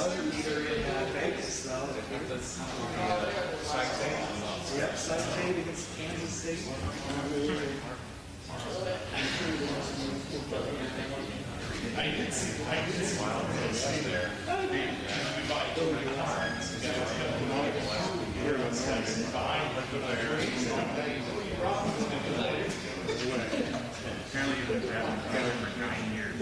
buzzer beater in Vegas, though. Yep, Side Tape against Kansas State. I did see wild there. Apparently you've been traveling together for 9 years.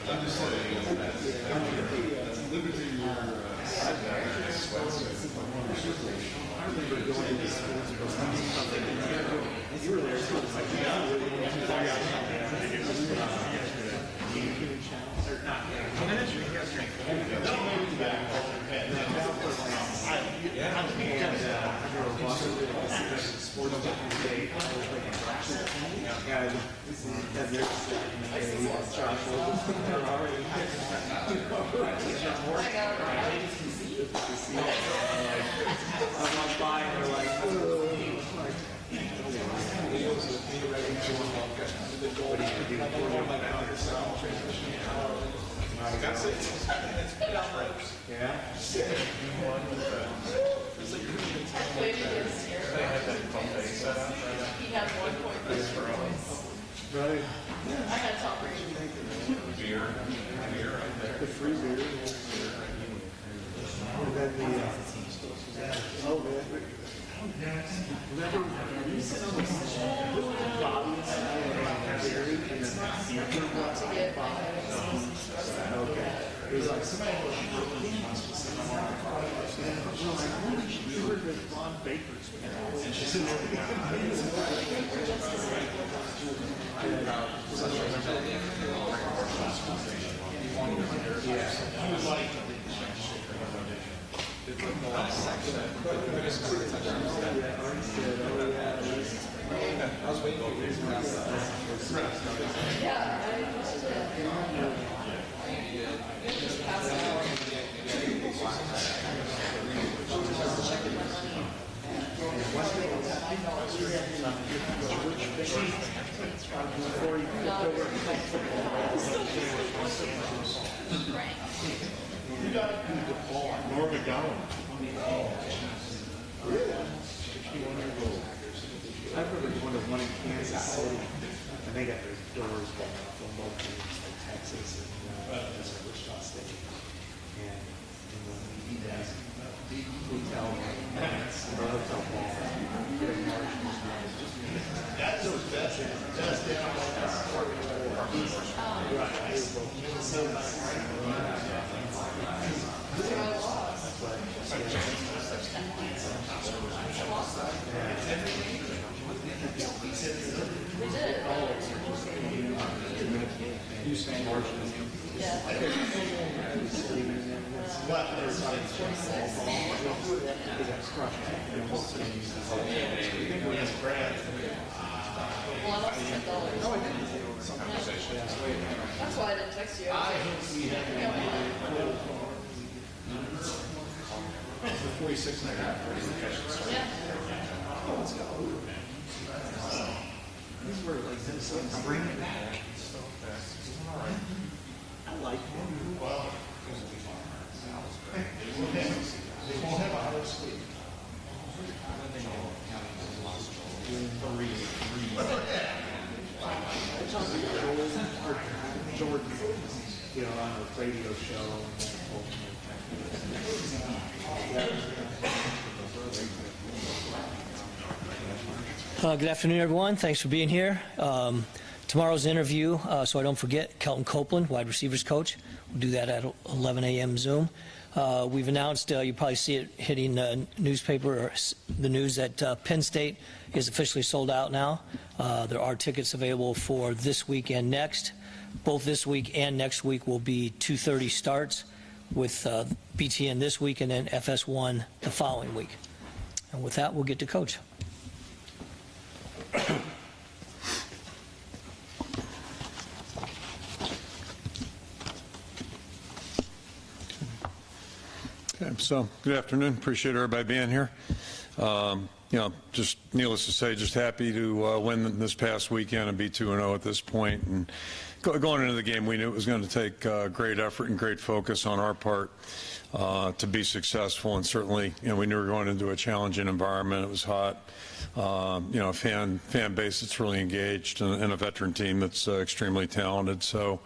I'm just saying, Liberty I remember going to this you were there too. It's like, He had 1 point for us. Right. I had top rating. beer right there. The free beer. And then the, oh, man. Remember, you sit on the Bobby's beer, and then okay. It was like somebody you were with Ron Baker's and she said, I was waiting for you to Norm McDonald. I remember going to one in Kansas City, and they got their doors going up from both teams, like Texas and Wichita State. And in the hotel, hotel ball, That's the best. You spend more than That's why I didn't text you. The 46 and a half. Yeah. Oh, let's go. these were like Minnesota. Bring it back. I like them. Well, they won't have a house sleep. I talked to Jordan, you know, on a radio show. Good afternoon, everyone. Thanks for being here. Tomorrow's interview, so I don't forget, Kelton Copeland, wide receivers coach. We'll do that at 11 a.m. Zoom. We've announced, you probably see it hitting the newspaper or the news that Penn State is officially sold out now. There are tickets available for this week and next. Both this week and next week will be 2:30 starts with BTN this week and then FS1 the following week. And with that, we'll get to Coach. Okay, so good afternoon. Appreciate everybody being here. just needless to say, just happy to win this past weekend and be 2-0 at this point. And going into the game, we knew it was going to take great effort and great focus on our part to be successful. And certainly, we knew we were going into a challenging environment. It was hot. Fan base that's really engaged, and a veteran team that's extremely talented. So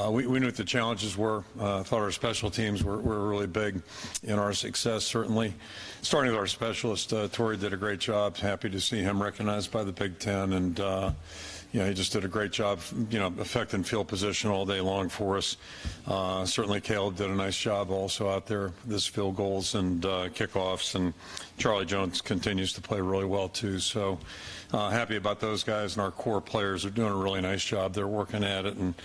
we knew what the challenges were. Thought our special teams were really big in our success, certainly. Starting with our specialist, Torrey did a great job. Happy to see him recognized by the Big Ten, and he just did a great job, affecting field position all day long for us. Certainly Caleb did a nice job also out there, this field goals and kickoffs, and Charlie Jones continues to play really well too. So happy about those guys, and our core players are doing a really nice job. They're working at it and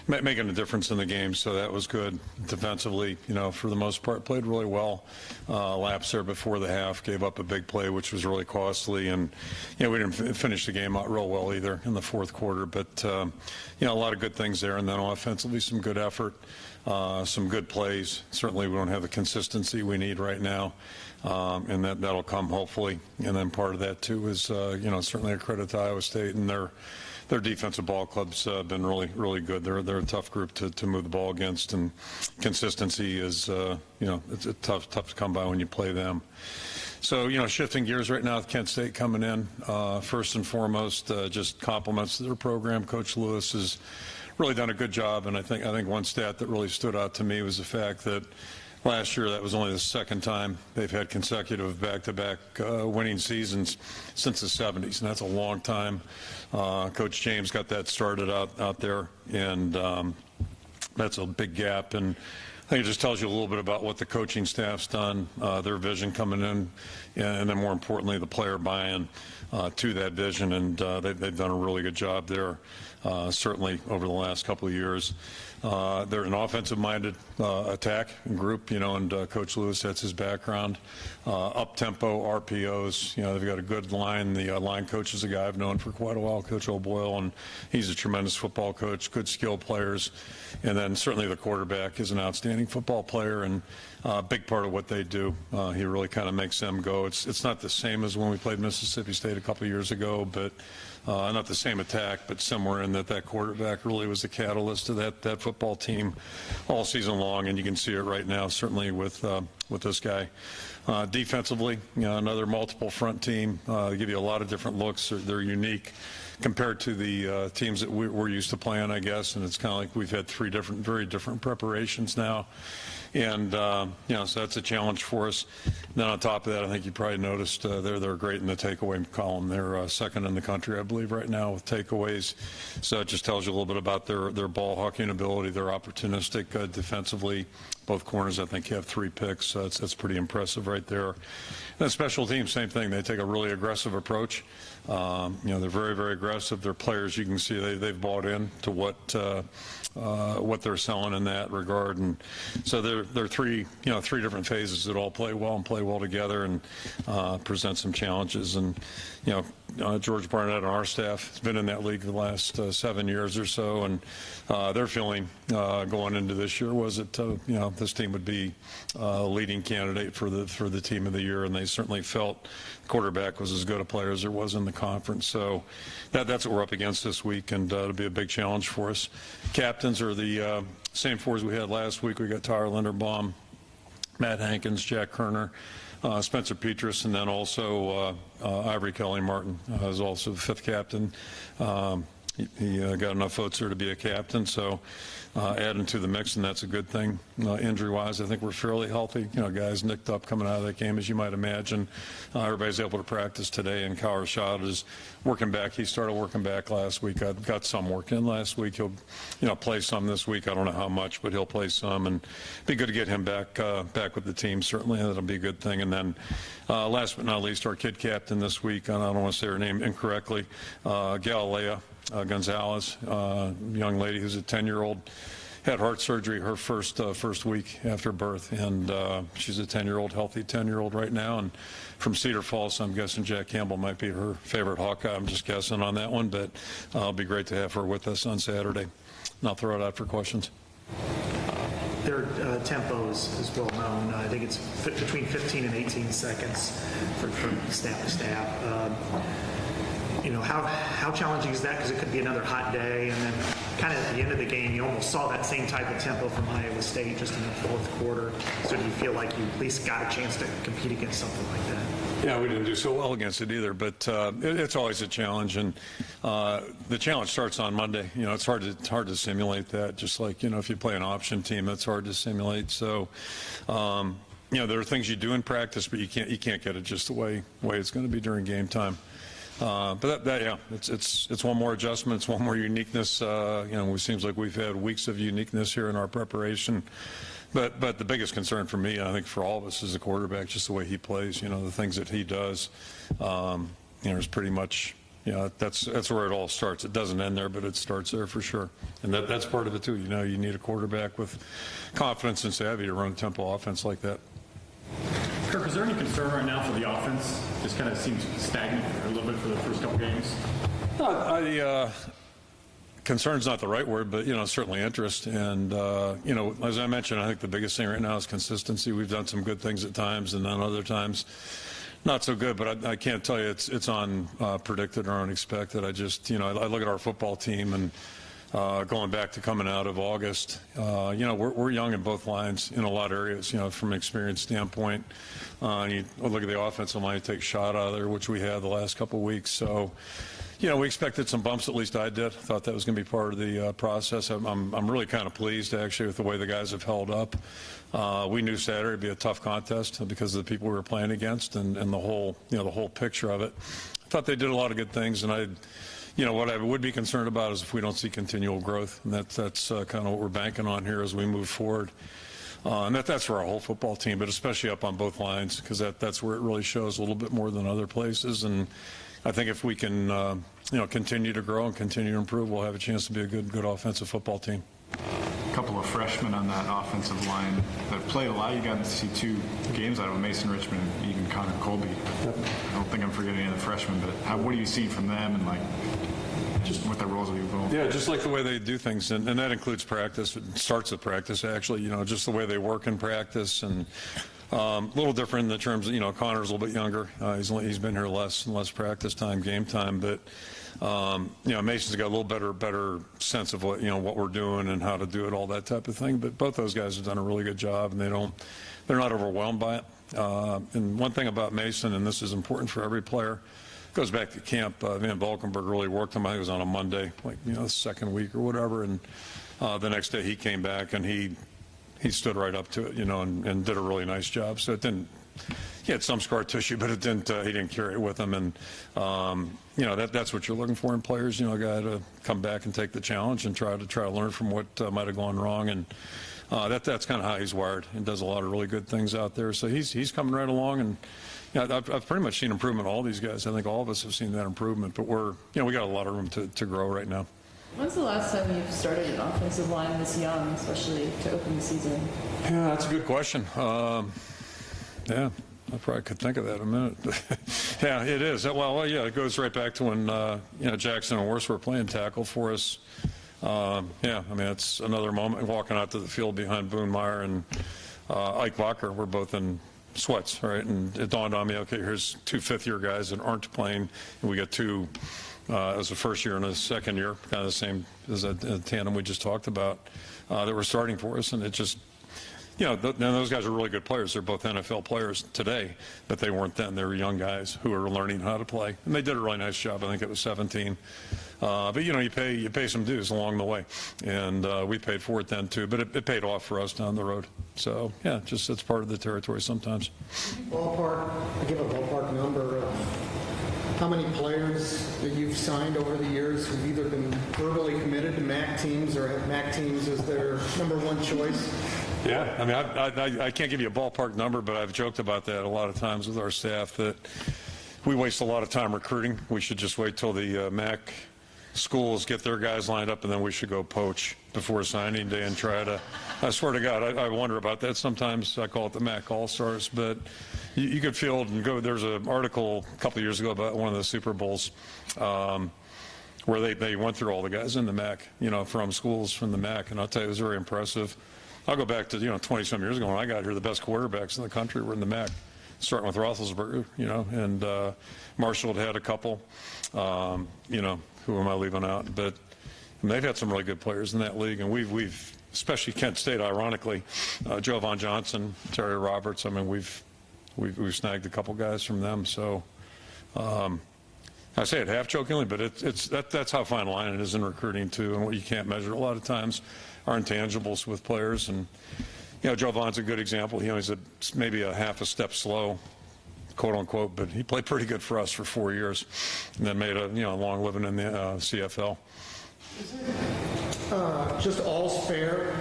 making a difference in the game, so that was good. Defensively, for the most part, played really well. Laps there before the half, gave up a big play, which was really costly, and we didn't finish the game out real well either in the fourth quarter, but a lot of good things there. And then offensively, some good effort, some good plays. Certainly we don't have the consistency we need right now, and that'll come hopefully. And then part of that too is certainly a credit to Iowa State, and their defensive ball club's been really good. They're a tough group to move the ball against, and consistency is it's tough to come by when you play them. So, shifting gears right now with Kent State coming in, first and foremost, just compliments to their program. Coach Lewis has really done a good job, and I think one stat that really stood out to me was the fact that last year that was only the second time they've had consecutive back-to-back winning seasons since the 70s, and that's a long time. Coach James got that started out there, and that's a big gap. And I think it just tells you a little bit about what the coaching staff's done, their vision coming in, and then more importantly, the player buy-in to that vision. And they've done a really good job there, certainly over the last couple of years. They're an offensive-minded attack group, and Coach Lewis, that's his background. Up-tempo, RPOs, they've got a good line. The line coach is a guy I've known for quite a while, Coach O'Boyle, and he's a tremendous football coach, good skill players. And then certainly the quarterback is an outstanding football player, and a big part of what they do. He really kind of makes them go. It's not the same as when we played Mississippi State a couple of years ago, but not the same attack, but similar in that quarterback really was the catalyst to that football team all season long, and you can see it right now, certainly with this guy. Defensively, another multiple front team. They give you a lot of different looks. They're unique compared to the teams that we're used to playing, I guess, and it's kind of like we've had very different preparations now. And, so that's a challenge for us. And then on top of that, I think you probably noticed they're great in the takeaway column. They're second in the country, I believe, right now with takeaways. So it just tells you a little bit about their ball hawking ability. They're opportunistic defensively. Both corners, I think, have 3 picks. So that's pretty impressive right there. And then special teams, same thing. They take a really aggressive approach. They're very, very aggressive. Their players, you can see they've bought in to what they're selling in that regard. And so they're three different phases that all play well and play well together, and present some challenges. And George Barnett on our staff has been in that league the last 7 years or so, and their feeling going into this year was that this team would be a leading candidate for the team of the year, and they certainly felt the quarterback was as good a player as there was in the conference. So that's what we're up against this week, and it'll be a big challenge for us. Captains are the same 4 as we had last week. We got Tyler Linderbaum, Matt Hankins, Jack Kerner, Spencer Petras, and then also Ivory Kelly Martin is also the 5th captain. He got enough votes there to be a captain, so adding to the mix, and that's a good thing. Injury-wise, I think we're fairly healthy. Guys nicked up coming out of that game, as you might imagine. Everybody's able to practice today, and Kyle Rashad is working back. He started working back last week. Got some work in last week. He'll, play some this week. I don't know how much, but he'll play some, and be good to get him back with the team. Certainly, that'll be a good thing. And then, last but not least, our kid captain this week. I don't want to say her name incorrectly. Galilea Gonzalez, young lady who's a 10-year-old, had heart surgery her first week after birth, and she's a 10-year-old, healthy 10-year-old right now, and from Cedar Falls. So I'm guessing Jack Campbell might be her favorite Hawkeye. I'm just guessing on that one, but it'll be great to have her with us on Saturday. And I'll throw it out for questions. their tempo is well known. I think it's between 15 and 18 seconds from snap to snap. How challenging is that? Because it could be another hot day, and then kind of at the end of the game, you almost saw that same type of tempo from Iowa State just in the fourth quarter. So do you feel like you at least got a chance to compete against something like that? Yeah, we didn't do so well against it either, but it's always a challenge, and the challenge starts on Monday. It's hard to simulate that. Just like if you play an option team, that's hard to simulate. So, there are things you do in practice, but you can't get it just the way it's going to be during game time. But it's one more adjustment, it's one more uniqueness. It seems like we've had weeks of uniqueness here in our preparation. But the biggest concern for me, and I think for all of us, is the quarterback, just the way he plays. The things that he does, is pretty much, that's where it all starts. It doesn't end there, but it starts there for sure. And that's part of it too. You need a quarterback with confidence and savvy to run a tempo offense like that. Kirk, is there any concern right now for the offense? Just kind of seems stagnant a little bit for the first couple games. Concern's not the right word, but certainly interest. And as I mentioned, I think the biggest thing right now is consistency. We've done some good things at times, and then other times not so good. But I can't tell you it's unpredicted or unexpected. I just I look at our football team and. Going back to coming out of August, we're young in both lines in a lot of areas, from an experience standpoint. You look at the offensive line, you take a shot out of there, which we had the last couple of weeks. So, we expected some bumps, at least I did. Thought that was going to be part of the process. I'm really kind of pleased, actually, with the way the guys have held up. We knew Saturday would be a tough contest because of the people we were playing against and the whole, the whole picture of it. I thought they did a lot of good things, and what I would be concerned about is if we don't see continual growth, and that's kind of what we're banking on here as we move forward. And that's for our whole football team, but especially up on both lines, because that's where it really shows a little bit more than other places. And I think if we can, continue to grow and continue to improve, we'll have a chance to be a good offensive football team. A couple of freshmen on that offensive line that played a lot. You got to see 2 games out of Mason Richmond and even Connor Colby. Yep. I don't think I'm forgetting any of the freshmen, but what are you seeing from them and just what their roles will be going? Yeah, just like the way they do things, and that includes practice. It starts at practice, actually. Just the way they work in practice, and a little different in the terms of Connor's a little bit younger. He's been here less and less practice time, game time, but. Mason's got a little better sense of what we're doing and how to do it, all that type of thing. But both those guys have done a really good job, and they're not overwhelmed by it. And one thing about Mason, and this is important for every player, goes back to camp. Van Valkenburg really worked him. I think it was on a Monday, the second week or whatever. And the next day he came back and he stood right up to it, and did a really nice job. So it didn't. He had some scar tissue, but it didn't. He didn't carry it with him, and that's what you're looking for in players. A guy to come back and take the challenge and try to learn from what might have gone wrong, and that's kind of how he's wired, and does a lot of really good things out there. So he's coming right along, and I've pretty much seen improvement in all these guys. I think all of us have seen that improvement, but we got a lot of room to grow right now. When's the last time you've started an offensive line this young, especially to open the season? Yeah, that's a good question. Yeah, I probably could think of that in a minute. Yeah, it is. Well, yeah, it goes right back to when Jackson and Worst were playing tackle for us. It's another moment walking out to the field behind Boone Meyer and Ike Walker. We're both in sweats, right? And it dawned on me, okay, here's 2 fifth-year guys that aren't playing, and we got 2 as a first year and a second year, kind of the same as a tandem we just talked about, that were starting for us, and it just. Those guys are really good players. They're both NFL players today, but they weren't then. They were young guys who were learning how to play, and they did a really nice job. I think it was 17. But you pay some dues along the way, and we paid for it then too. But it paid off for us down the road. So yeah, it's part of the territory sometimes. Ballpark. I give a ballpark number of how many players that you've signed over the years who've either been verbally committed to MAC teams or have MAC teams as their number 1 choice. Yeah, I can't give you a ballpark number, but I've joked about that a lot of times with our staff that we waste a lot of time recruiting. We should just wait till the MAC schools get their guys lined up, and then we should go poach before signing day and try to. I swear to God, I wonder about that sometimes. I call it the MAC All-Stars, but you could field and go. There's an article a couple of years ago about one of the Super Bowls where they went through all the guys in the MAC, from schools from the MAC, and I'll tell you, it was very impressive. I'll go back to 20-some years ago when I got here. The best quarterbacks in the country were in the MAC, starting with Roethlisberger, and Marshall had a couple. Who am I leaving out? But they've had some really good players in that league, and we've especially Kent State, ironically, Jovan Johnson, Terry Roberts. I mean, we've snagged a couple guys from them. So I say it half jokingly, but that's how fine a line it is in recruiting too, and what you can't measure a lot of times are intangibles with players. And Jovan's a good example. He's maybe a half a step slow, quote unquote, but he played pretty good for us for 4 years, and then made a long living in the CFL. Just all's fair,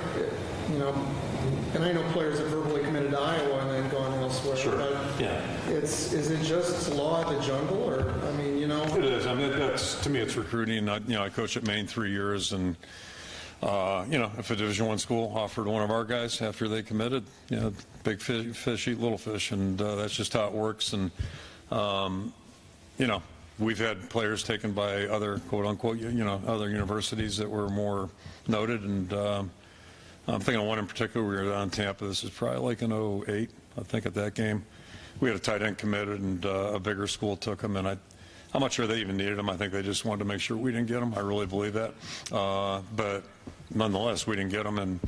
and I know players have verbally committed to Iowa and then gone elsewhere. Sure. But yeah. Is it just law of the jungle, or It is. I mean, to me, it's recruiting. I coached at Maine 3 years, and if a Division I school offered one of our guys after they committed, big fish eat little fish, and that's just how it works. And we've had players taken by other quote unquote other universities that were more noted, and I'm thinking of one in particular. We were down in Tampa. This is probably like in 2008, I think, at that game. We had a tight end committed, and a bigger school took him, and I'm not sure they even needed him. I think they just wanted to make sure we didn't get him. I really believe that. But nonetheless, we didn't get him, and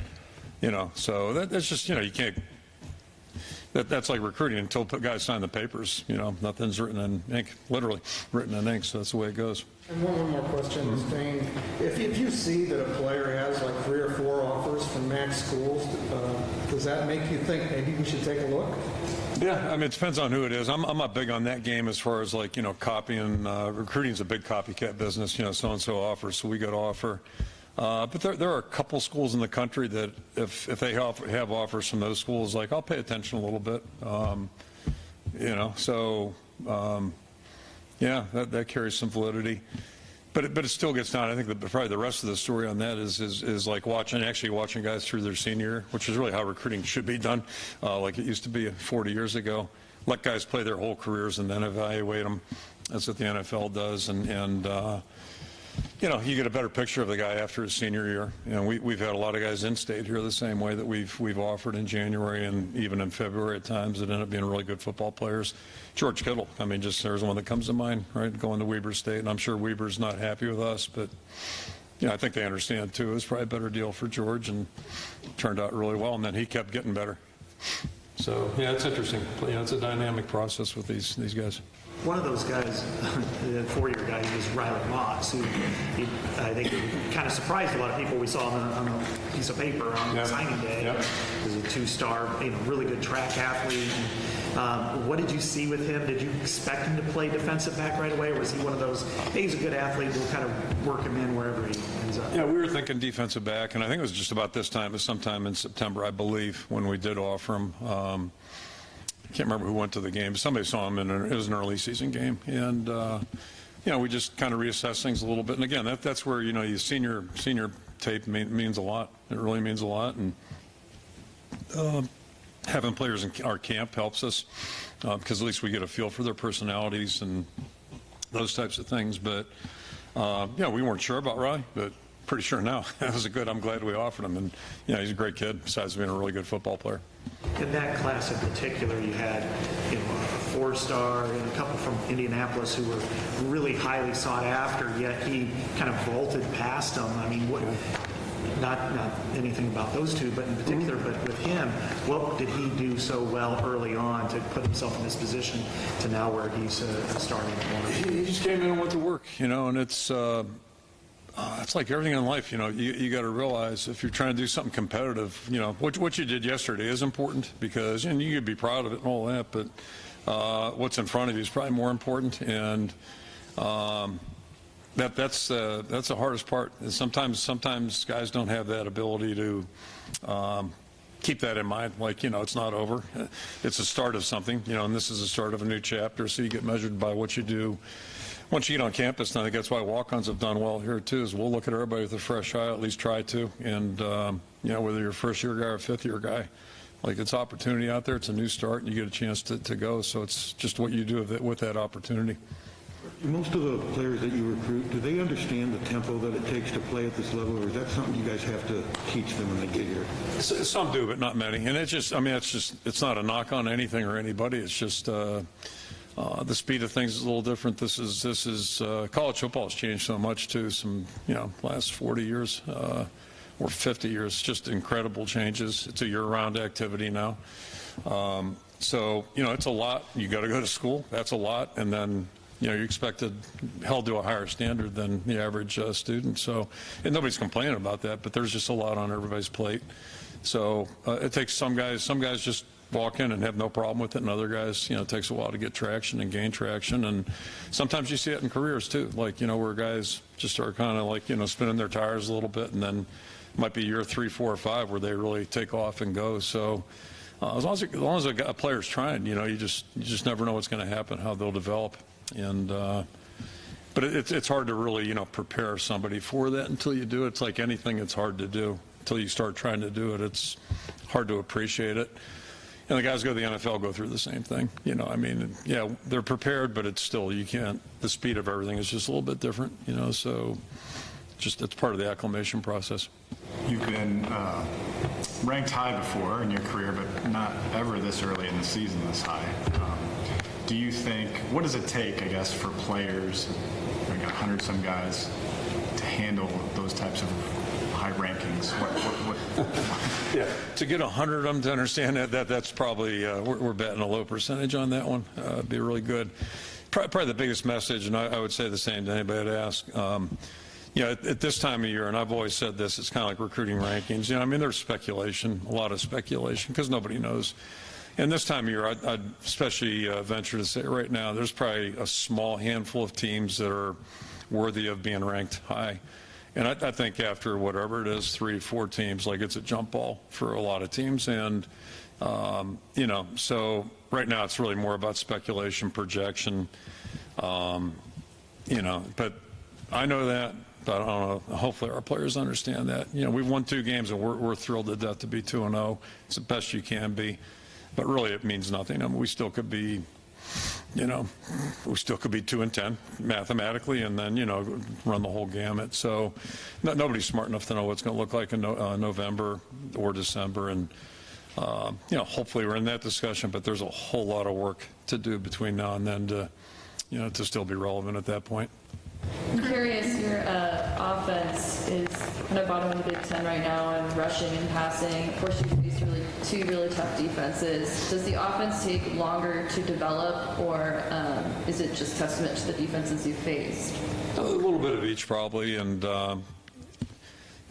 so that's just you can't. That's like recruiting until guys sign the papers. Nothing's written in ink, literally written in ink. So that's the way it goes. And one more question, Ms. Payne. If you see that a player has like 3 or 4 offers from MAC schools, does that make you think maybe we should take a look? Yeah, I mean, it depends on who it is. I'm not big on that game as far as like copying. Recruiting's a big copycat business. So and so offers, so we got to offer. But there are a couple schools in the country that if they have offers from those schools, like I'll pay attention a little bit. Yeah, that carries some validity. But it still gets down. I think that probably the rest of the story on that is like watching guys through their senior year, which is really how recruiting should be done, like it used to be 40 years ago. Let guys play their whole careers and then evaluate them. That's what the NFL does, and you get a better picture of the guy after his senior year. We've had a lot of guys in state here the same way that we've offered in January and even in February at times that end up being really good football players. George Kittle, I mean, just there's one that comes to mind, right? Going to Weber State, and I'm sure Weber's not happy with us, but I think they understand too. It was probably a better deal for George, and turned out really well. And then he kept getting better. So yeah, it's interesting. It's a dynamic process with these guys. One of those guys, the 4-year guy, was Riley Moss, who I think kind of surprised a lot of people. We saw him on a piece of paper on signing day. Yep. He was a 2-star, really good track athlete. What did you see with him? Did you expect him to play defensive back right away, or was he one of those, hey, he's a good athlete, we'll kind of work him in wherever he ends up? Yeah, we were thinking defensive back, and I think it was just about this time, sometime in September, I believe, when we did offer him. I can't remember who went to the game, but somebody saw him, it was an early season game. And, we just kind of reassessed things a little bit. And again, that's where, your senior tape means a lot. It really means a lot. And having players in our camp helps us because at least we get a feel for their personalities and those types of things. But, we weren't sure about Riley, but pretty sure now. I'm glad we offered him. And, he's a great kid, besides being a really good football player. In that class in particular, you had a 4-star and a couple from Indianapolis who were really highly sought after, yet he kind of vaulted past them. I mean, not anything about those two, but in particular, but with him, what did he do so well early on to put himself in this position to now where he's starting corner? He just came in and went to work, and it's like everything in life, you got to realize if you're trying to do something competitive, what you did yesterday is important because you could be proud of it and all that, but what's in front of you is probably more important. And that's the hardest part. Sometimes guys don't have that ability to keep that in mind. Like, it's not over. It's a start of something, and this is the start of a new chapter. So you get measured by what you do. Once you get on campus, and I think that's why walk-ons have done well here too, is we'll look at everybody with a fresh eye, at least try to. And, whether you're a first-year guy or a fifth-year guy, like it's opportunity out there. It's a new start, and you get a chance to go. So it's just what you do with that opportunity. Most of the players that you recruit, do they understand the tempo that it takes to play at this level, or is that something you guys have to teach them when they get here? Some do, but not many. And it's just, I mean, it's not a knock on anything or anybody. It's just the speed of things is a little different. This is college football has changed so much too. Last 40 years or 50 years, just incredible changes. It's a year-round activity now. So it's a lot. You got to go to school. That's a lot, and then you're expected held to a higher standard than the average student. So, and nobody's complaining about that, but there's just a lot on everybody's plate. So it takes some guys just walk in and have no problem with it, and other guys, it takes a while to get traction and gain traction. And sometimes you see it in careers too, like where guys just are kind of like spinning their tires a little bit, and then it might be year 3, 4, or 5 where they really take off and go. So as long as a player's trying, you just never know what's going to happen, how they'll develop. And but it's hard to really prepare somebody for that until you do it. It's like anything, it's hard to do until you start trying to do it. It's hard to appreciate it. And the guys who go to the NFL go through the same thing. I mean, yeah, they're prepared, but it's still, you can't, the speed of everything is just a little bit different, so just it's part of the acclimation process. You've been ranked high before in your career, but not ever this early in the season this high. Do you think, what does it take, I guess, for players, we got 100-some guys, to handle those types of high rankings? Yeah, to get 100 of them to understand that's probably, we're betting a low percentage on that one. It'd be really good. Probably the biggest message, and I would say the same to anybody to ask, at this time of year, and I've always said this, it's kind of like recruiting rankings. I mean, there's speculation, a lot of speculation, because nobody knows. And this time of year, I'd especially venture to say right now, there's probably a small handful of teams that are worthy of being ranked high. And I think after whatever it is, 3, 4 teams, like it's a jump ball for a lot of teams. And, so right now it's really more about speculation, projection, but I know that. But I don't know, hopefully our players understand that. We've won 2 games and we're thrilled to death to be 2-0. It's the best you can be. But really it means nothing. I mean, we still could be, we still could be 2-10 mathematically, and then, run the whole gamut. So nobody's smart enough to know what's going to look like in November or December. And, hopefully we're in that discussion, but there's a whole lot of work to do between now and then to still be relevant at that point. I'm curious, your offense is kind of bottom of the Big Ten right now in rushing and passing. Of course, you faced 2 really tough defenses. Does the offense take longer to develop, or is it just testament to the defenses you faced? A little bit of each, probably. And,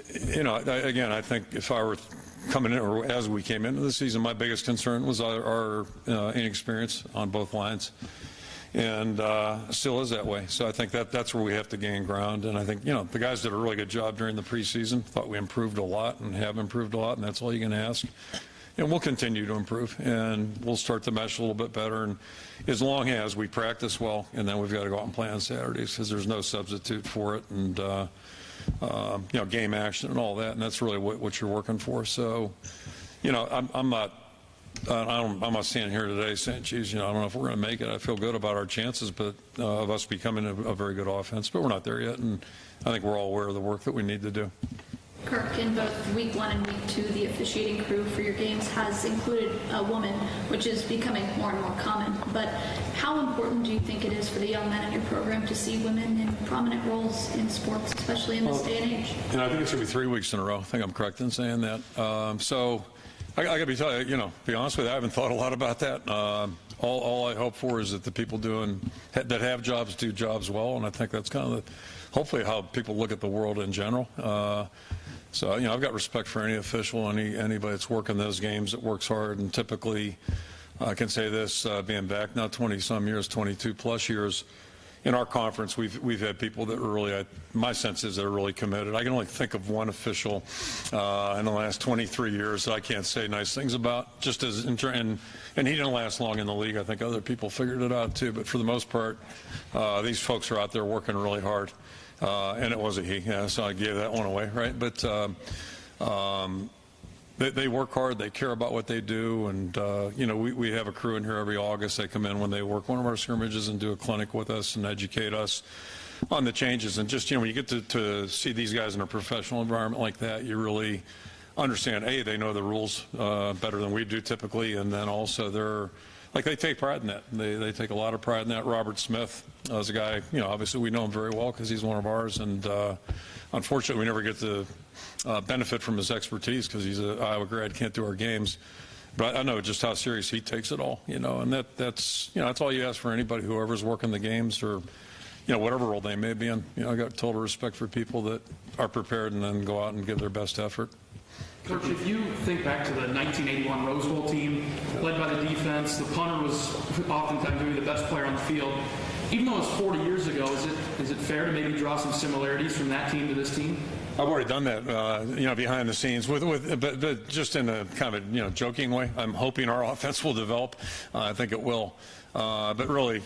again, I think if I were coming in, or as we came into the season, my biggest concern was our inexperience on both lines. And still is that way. So I think that's where we have to gain ground. And I think, the guys did a really good job during the preseason. Thought we improved a lot and have improved a lot, and that's all you can ask. And we'll continue to improve, and we'll start to mesh a little bit better. And as long as we practice well, and then we've got to go out and play on Saturdays, because there's no substitute for it, and game action and all that. And that's really what you're working for. So, I'm not standing here today saying, geez, I don't know if we're going to make it. I feel good about our chances, but of us becoming a very good offense. But we're not there yet, and I think we're all aware of the work that we need to do. Kirk, in both week 1 and week 2, the officiating crew for your games has included a woman, which is becoming more and more common. But how important do you think it is for the young men in your program to see women in prominent roles in sports, especially in this day and age? And I think it's going to be 3 weeks in a row. I think I'm correct in saying that. So I got to be telling you, be honest with you, I haven't thought a lot about that. All I hope for is that the people that have jobs do jobs well, and I think that's kind of hopefully how people look at the world in general. So, I've got respect for any official, anybody that's working those games that works hard, and typically, I can say this, being back now 20-some years, 22-plus years, in our conference, we've had people that are really, my sense is they're really committed. I can only think of one official in the last 23 years that I can't say nice things about, just as, and he didn't last long in the league. I think other people figured it out too, but for the most part, these folks are out there working really hard. And it was a he, so I gave that one away, right? But they work hard, they care about what they do, and we have a crew in here every August. They come in when they work one of our scrimmages and do a clinic with us and educate us on the changes. And just, when you get to see these guys in a professional environment like that, you really understand, A, they know the rules better than we do typically, and then also they take pride in that. They take a lot of pride in that. Robert Smith is a guy, obviously we know him very well because he's one of ours, and unfortunately we never get to benefit from his expertise because he's an Iowa grad, can't do our games. But I know just how serious he takes it all, and that's all you ask for anybody, whoever's working the games or, whatever role they may be in. I got total respect for people that are prepared and then go out and give their best effort. Coach, if you think back to the 1981 Rose Bowl team, led by the defense, the punter was oftentimes maybe the best player on the field. Even though it's 40 years ago, is it fair to maybe draw some similarities from that team to this team? I've already done that, behind the scenes, but just in a kind of joking way. I'm hoping our offense will develop. I think it will. But really,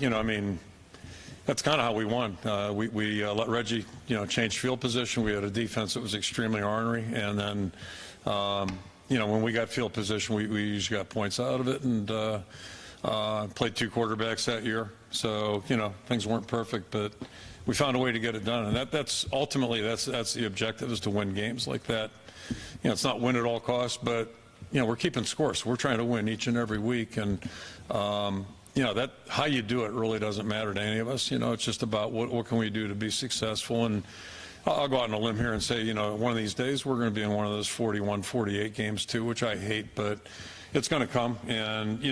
that's kind of how we won. We let Reggie, change field position. We had a defense that was extremely ornery, and then, when we got field position, we usually got points out of it, and played 2 quarterbacks that year. So, things weren't perfect, but we found a way to get it done, and that's ultimately that's the objective, is to win games like that. It's not win at all costs, but we're keeping score, so we're trying to win each and every week, and that how you do it really doesn't matter to any of us. It's just about what can we do to be successful. And I'll go out on a limb here and say, one of these days we're going to be in one of those 41, 48 games too, which I hate, but it's going to come. And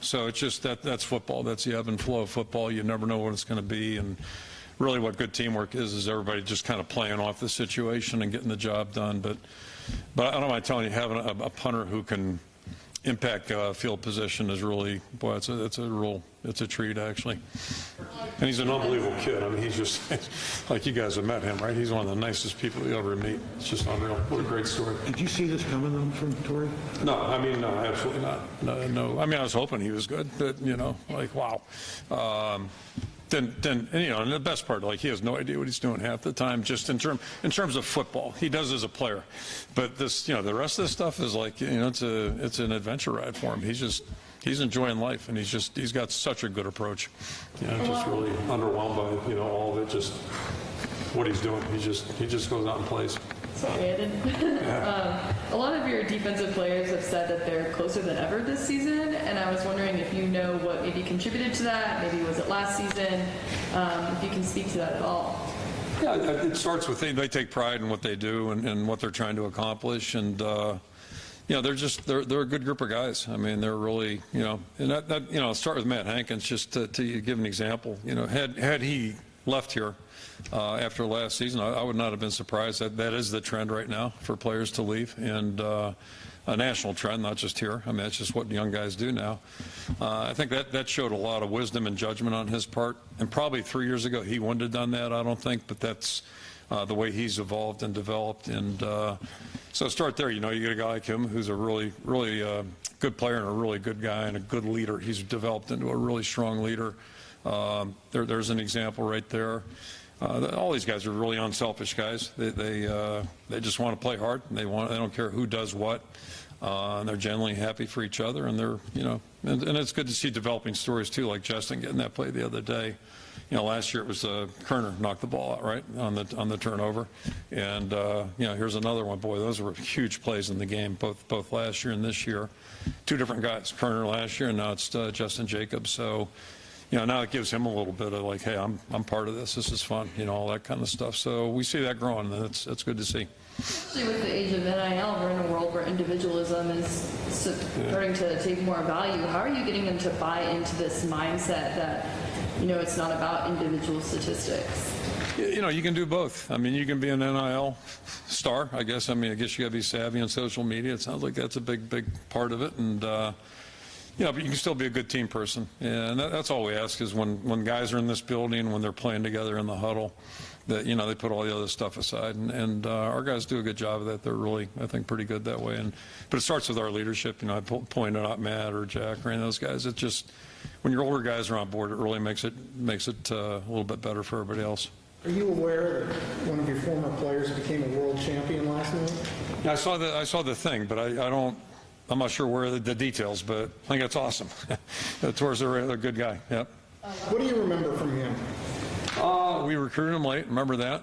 so it's just that's football. That's the ebb and flow of football. You never know what it's going to be. And really what good teamwork is everybody just kind of playing off the situation and getting the job done. But I don't mind telling you, having a punter who can impact field position is really, boy, it's a treat, actually. And he's an unbelievable kid. I mean, he's just, like, you guys have met him, right? He's one of the nicest people you ever meet. It's just unreal. What a great story. Did you see this coming from Torrey? No, absolutely not. No. I mean, I was hoping he was good, but, wow. And the best part, he has no idea what he's doing half the time, just in terms of football. He does as a player. But this, the rest of this stuff is it's an adventure ride for him. He's enjoying life, and he's got such a good approach. Just really underwhelmed by, all of it, just what he's doing. He just goes out and plays. Sorry, I didn't. A lot of your defensive players have said that they're closer than ever this season, and I was wondering if you know what maybe contributed to that. Maybe was it last season? If you can speak to that at all. Yeah, it starts with they take pride in what they do and what they're trying to accomplish, and they're a good group of guys. I mean, they're really and I'll start with Matt Hankins just to give an example. Had he left here after last season, I would not have been surprised. That is the trend right now for players to leave, and a national trend, not just here. I mean, that's just what young guys do now. I think that showed a lot of wisdom and judgment on his part, and probably 3 years ago he wouldn't have done that, I don't think, but that's the way he's evolved and developed. And so start there. You get a guy like him who's a really, really good player and a really good guy and a good leader. He's developed into a really strong leader. There's an example right there. All these guys are really unselfish guys. They just want to play hard. They don't care who does what. And they're generally happy for each other. And they're and it's good to see developing stories too, like Justin getting that play the other day. Last year it was Kerner knocked the ball out right on the turnover, and here's another one. Boy, those were huge plays in the game, both last year and this year. 2 different guys, Kerner last year, and now it's Justin Jacobs. So. Now it gives him a little bit of hey, I'm part of this. This is fun, all that kind of stuff. So we see that growing, and that's good to see. Especially with the age of NIL, we're in a world where individualism is starting to take more value. How are you getting them to buy into this mindset that, it's not about individual statistics? You can do both. I mean, you can be an NIL star, I guess. I guess you got to be savvy on social media. It sounds like that's a big part of it, and. But you can still be a good team person, and that's all we ask is when guys are in this building, when they're playing together in the huddle, that they put all the other stuff aside, and our guys do a good job of that. They're really, I think, pretty good that way. But it starts with our leadership. I pointed out Matt or Jack or any of those guys. It just when your older guys are on board, it really makes it a little bit better for everybody else. Are you aware that one of your former players became a world champion last night? I saw the thing, but I'm not sure where the details, but I think that's awesome. Tor's a good guy. Yep. What do you remember from him? We recruited him late. Remember that?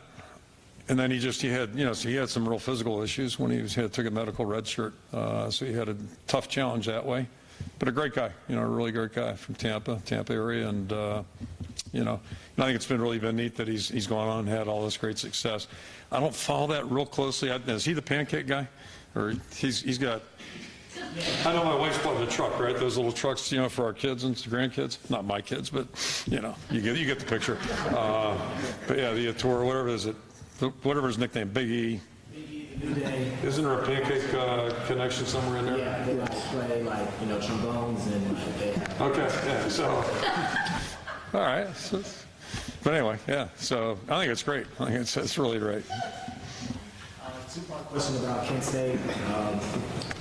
And then he had some real physical issues when he took a medical red shirt. So he had a tough challenge that way. But a great guy, a really great guy from Tampa area. And, I think it's been neat that he's gone on and had all this great success. I don't follow that real closely. Is he the pancake guy? Or he's got, I know my wife's bought the truck, right? Those little trucks, for our kids and grandkids. Not my kids, but, you get the picture. But yeah, the tour, whatever his nickname, Big E. New Day. Isn't there a pancake connection somewhere in there? Yeah, they play trombones and they have. Okay, yeah, so, all right. But anyway, yeah, so I think it's great. I think it's really great. Two-part question about Kent State.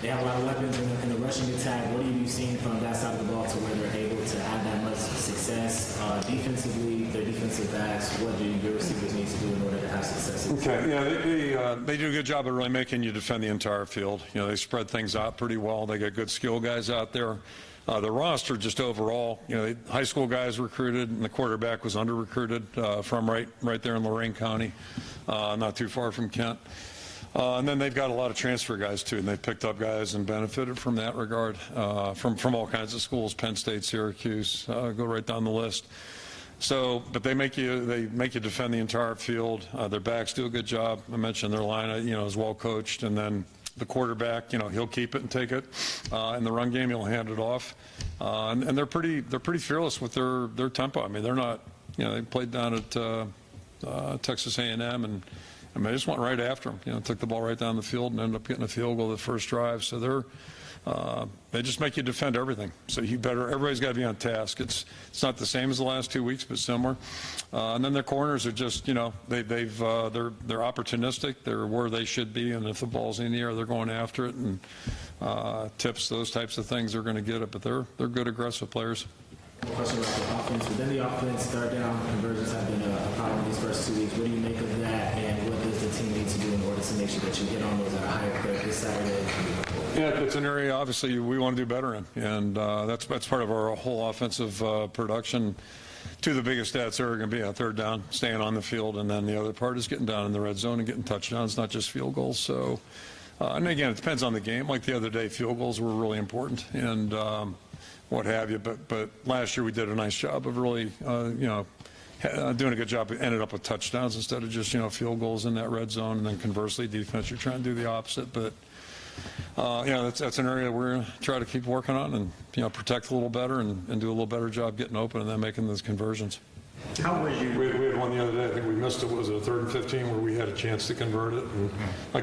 They have a lot of weapons in the rushing attack. What have you seen from that side of the ball to where they're able to have that much success defensively, their defensive backs? What do your receivers need to do in order to have success? Okay, yeah, they do a good job of really making you defend the entire field. They spread things out pretty well. They got good skill guys out there. The roster just overall, high school guys recruited, and the quarterback was under-recruited from right there in Lorain County, not too far from Kent. And then they've got a lot of transfer guys too, and they've picked up guys and benefited from that regard from all kinds of schools, Penn State, Syracuse, go right down the list. So, but they make you defend the entire field. Their backs do a good job. I mentioned their line, is well coached, and then the quarterback, he'll keep it and take it. In the run game, he'll hand it off, and they're pretty fearless with their tempo. I mean, they're not, they played down at Texas A&M and. They just went right after him. Took the ball right down the field and ended up getting a field goal the first drive. So they just make you defend everything. So everybody's got to be on task. It's not the same as the last 2 weeks, but similar. And then their corners are just, they're opportunistic. They're where they should be, and if the ball's in the air, they're going after it. And tips, those types of things, they're going to get it. But they're good, aggressive players. Question about the offense. Within the offense, third down conversions have been a problem these first 2 weeks. What do you make of that, and what does the team need to do in order to make sure that you hit on those at a higher clip this Saturday? Yeah, it's an area obviously we want to do better in, and that's part of our whole offensive production. Two of the biggest stats are going to be on third down, staying on the field, and then the other part is getting down in the red zone and getting touchdowns, not just field goals. So, and again, it depends on the game. Like the other day, field goals were really important, and what have you. But last year we did a nice job of really, doing a good job. Ended up with touchdowns instead of just, field goals in that red zone. And then conversely, defense, you're trying to do the opposite. But, that's an area we're going to try to keep working on and, protect a little better and do a little better job getting open and then making those conversions. How was you? We had one the other day. I think we missed it. Was it a 3rd and 15 where we had a chance to convert it? And,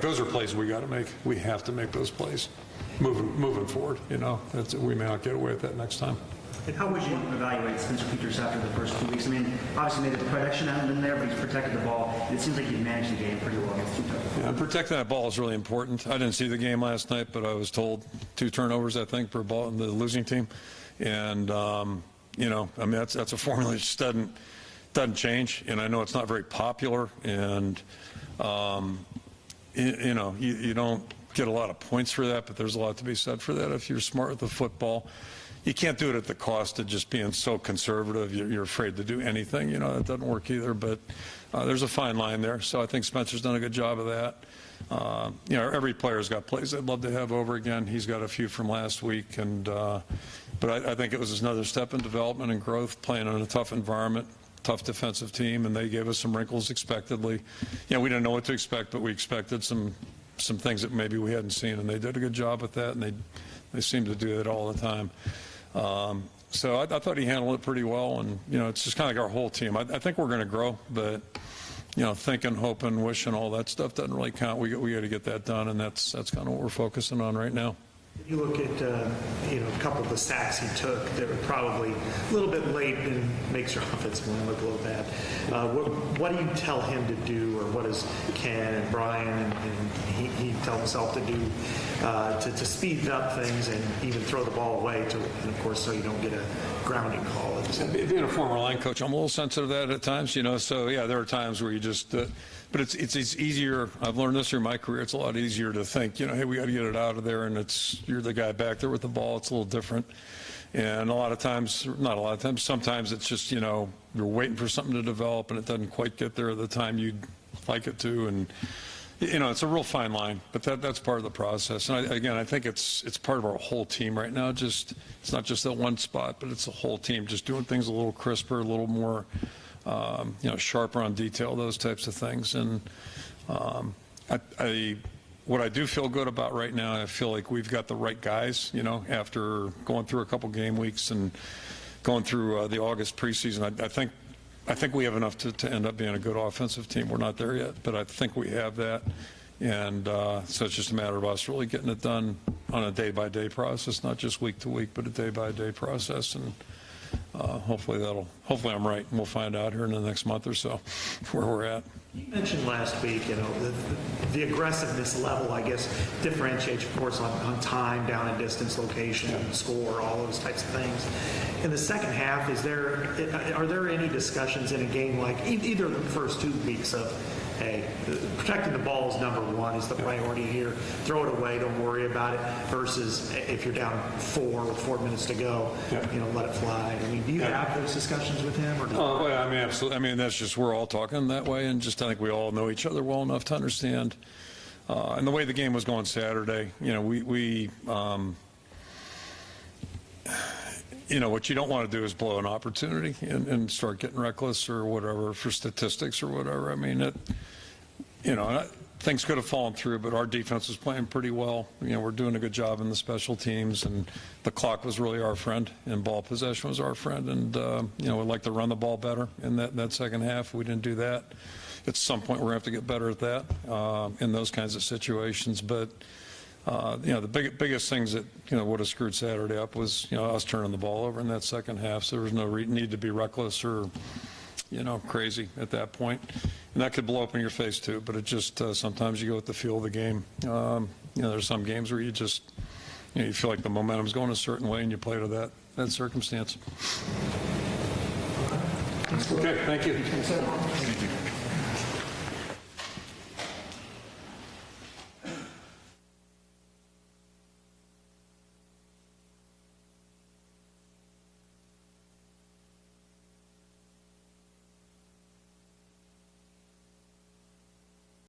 those are plays we got to make. We have to make those plays. Moving forward, we may not get away with that next time. And how would you evaluate Spencer Peters after the first 2 weeks? I mean, obviously maybe the protection hasn't been there, but he's protected the ball. It seems like he's managed the game pretty well against Utah. Yeah, protecting that ball is really important. I didn't see the game last night, but I was told 2 turnovers, I think, per ball in the losing team. And, that's a formula that just doesn't change. And I know it's not very popular. And, you don't get a lot of points for that, but there's a lot to be said for that if you're smart with the football. You can't do it at the cost of just being so conservative. You're afraid to do anything. That doesn't work either. But there's a fine line there. So I think Spencer's done a good job of that. Every player's got plays they'd love to have over again. He's got a few from last week. And but I think it was another step in development and growth, playing in a tough environment, tough defensive team, and they gave us some wrinkles expectedly. We didn't know what to expect, but we expected some things that maybe we hadn't seen, and they did a good job with that, and they seem to do that all the time. So I thought he handled it pretty well, and it's just kind of like our whole team. I think we're going to grow, but thinking, hoping, wishing, all that stuff doesn't really count. We got to get that done, and that's kind of what we're focusing on right now. You look at a couple of the sacks he took that were probably a little bit late and makes your offense look a little bad. What do you tell him to do, or what does Ken and Brian and he tell himself to do to speed up things and even throw the ball away and of course so you don't get a grounding call? Being a former line coach, I'm a little sensitive to that at times, So yeah, there are times where you just But it's easier. I've learned this through my career. It's a lot easier to think, hey, we got to get it out of there, and you're the guy back there with the ball. It's a little different. And a lot of times, not a lot of times, sometimes it's just, you're waiting for something to develop, and it doesn't quite get there at the time you'd like it to. And, it's a real fine line, but that's part of the process. And I think it's part of our whole team right now. It's not just that one spot, but it's the whole team just doing things a little crisper, a little more, sharper on detail, those types of things. And what I do feel good about right now, I feel like we've got the right guys, after going through a couple game weeks and going through the August preseason. I think we have enough to end up being a good offensive team. We're not there yet, but I think we have that. And so it's just a matter of us really getting it done on a day-by-day process, not just week-to-week, but a day-by-day process. And hopefully I'm right, and we'll find out here in the next month or so where we're at. You mentioned last week, the aggressiveness level, I guess, differentiates, of course, on time, down and distance, location, score, all those types of things. In the second half, are there any discussions in a game like either of the first 2 weeks of, hey, protecting the ball is number one, is the priority here, throw it away, don't worry about it, versus if you're down 4 with 4 minutes to go, let it fly. I mean, do you have those discussions with him? Absolutely. That's just, we're all talking that way, and just I think we all know each other well enough to understand. And the way the game was going Saturday, what you don't want to do is blow an opportunity and start getting reckless or whatever for statistics or whatever. I mean, things could have fallen through, but our defense was playing pretty well. We're doing a good job in the special teams, and the clock was really our friend, and ball possession was our friend. And, we'd like to run the ball better in that second half. We didn't do that. At some point, we're going to have to get better at that in those kinds of situations. But, the biggest things that, would have screwed Saturday up was, us turning the ball over in that second half. So there was no need to be reckless or, crazy at that point. And that could blow up in your face too, but it just, sometimes you go with the feel of the game. There's some games where you just, you feel like the momentum's going a certain way and you play to that circumstance. Okay, thank you.